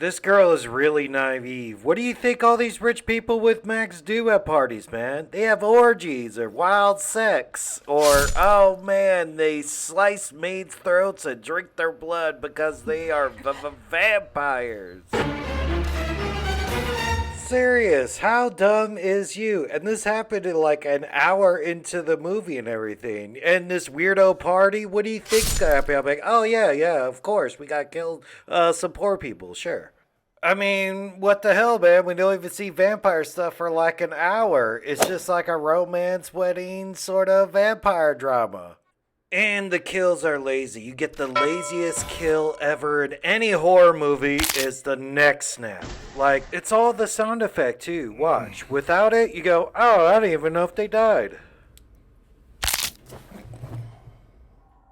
This girl is really naive. What do you think all these rich people with Macs do at parties, man? They have orgies or wild sex. Or, oh man, they slice maids' throats and drink their blood because they are vampires. Serious, how dumb is you? And this happened in like an hour into the movie and everything. And this weirdo party, what do you think's gonna happen? I'm like, oh yeah, of course, we got killed some poor people, sure. I mean, what the hell, man? We don't even see vampire stuff for like an hour. It's just like a romance wedding sort of vampire drama. And the kills are lazy. You get the laziest kill ever in any horror movie is the neck snap. Like, it's all the sound effect too. Watch. Without it, you go, oh, I don't even know if they died.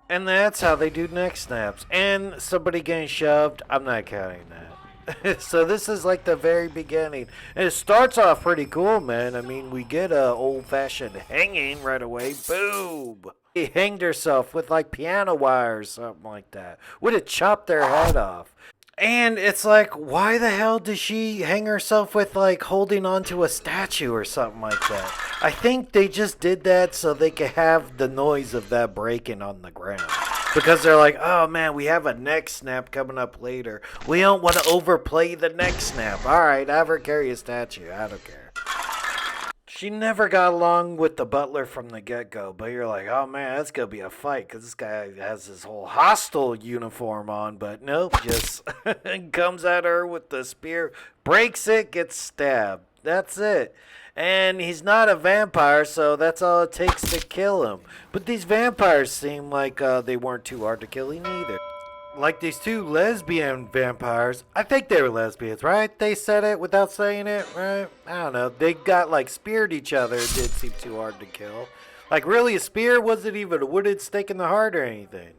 And that's how they do neck snaps. And somebody getting shoved, I'm not counting that. So this is like the very beginning. And it starts off pretty cool, man. I mean, we get a old-fashioned hanging right away. Boom! She hanged herself with like piano wire or something like that. Would have chopped their head off. And it's like, why the hell does she hang herself with like holding onto a statue or something like that? I think they just did that so they could have the noise of that breaking on the ground. Because they're like, oh man, we have a neck snap coming up later. We don't want to overplay the neck snap. Alright, have her carry a statue. I don't care. She never got along with the butler from the get-go, but you're like, oh man, that's going to be a fight because this guy has his whole hostile uniform on, but nope, just comes at her with the spear, breaks it, gets stabbed. That's it. And he's not a vampire, so that's all it takes to kill him. But these vampires seem like they weren't too hard to kill either. Like these two lesbian vampires. I think they were lesbians, right? They said it without saying it, right? I don't know. They got like speared each other. It didn't seem too hard to kill. Like really, a spear wasn't even a wooden stake in the heart or anything.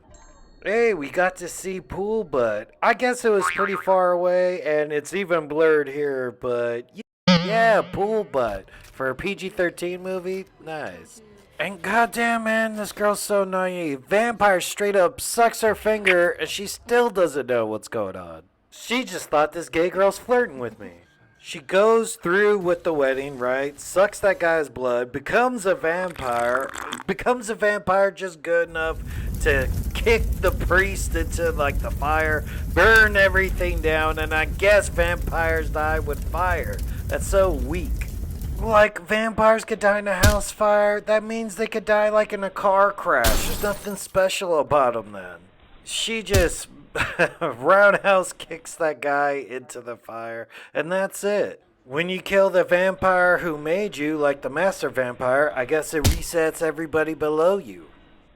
Hey, we got to see pool butt. I guess it was pretty far away, and it's even blurred here, but yeah, pool butt. For a PG-13 movie, nice. And goddamn, man, this girl's so naive. Vampire straight up sucks her finger, and she still doesn't know what's going on. She just thought this gay girl's flirting with me. She goes through with the wedding, right? Sucks that guy's blood, becomes a vampire. Becomes a vampire just good enough to kick the priest into, like, the fire, burn everything down, and I guess vampires die with fire. That's so weak. Like, vampires could die in a house fire. That means they could die, like, in a car crash. There's nothing special about them then. She just roundhouse kicks that guy into the fire, and that's it. When you kill the vampire who made you, like the master vampire, I guess it resets everybody below you.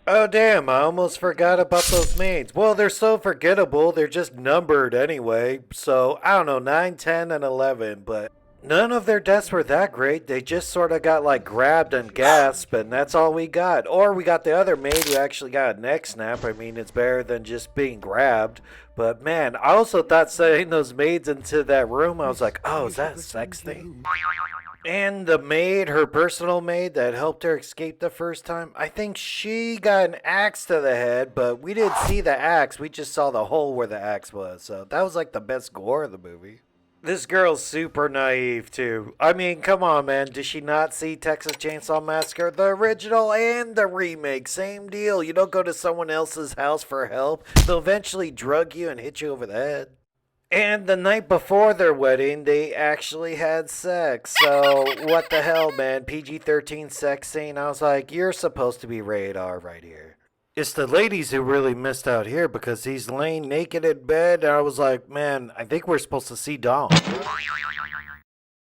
Oh damn, I almost forgot about those maids. Well, they're so forgettable, they're just numbered anyway. So, I don't know, 9, 10, and 11, but none of their deaths were that great. They just sort of got like grabbed and gasped, and that's all we got. Or we got the other maid who actually got a neck snap. I mean, it's better than just being grabbed. But man, I also thought setting those maids into that room, I was like, oh, is that a sex thing? And the maid, her personal maid that helped her escape the first time, I think she got an axe to the head, but we didn't see the axe. We just saw the hole where the axe was. So that was like the best gore of the movie. This girl's super naive, too. I mean, come on, man. Did she not see Texas Chainsaw Massacre? The original and the remake. Same deal. You don't go to someone else's house for help. They'll eventually drug you and hit you over the head. And the night before their wedding, they actually had sex. So, what the hell, man? PG-13 sex scene? I was like, you're supposed to be rated R right here. It's the ladies who really missed out here because he's laying naked in bed, and I was like, man, I think we're supposed to see Dom.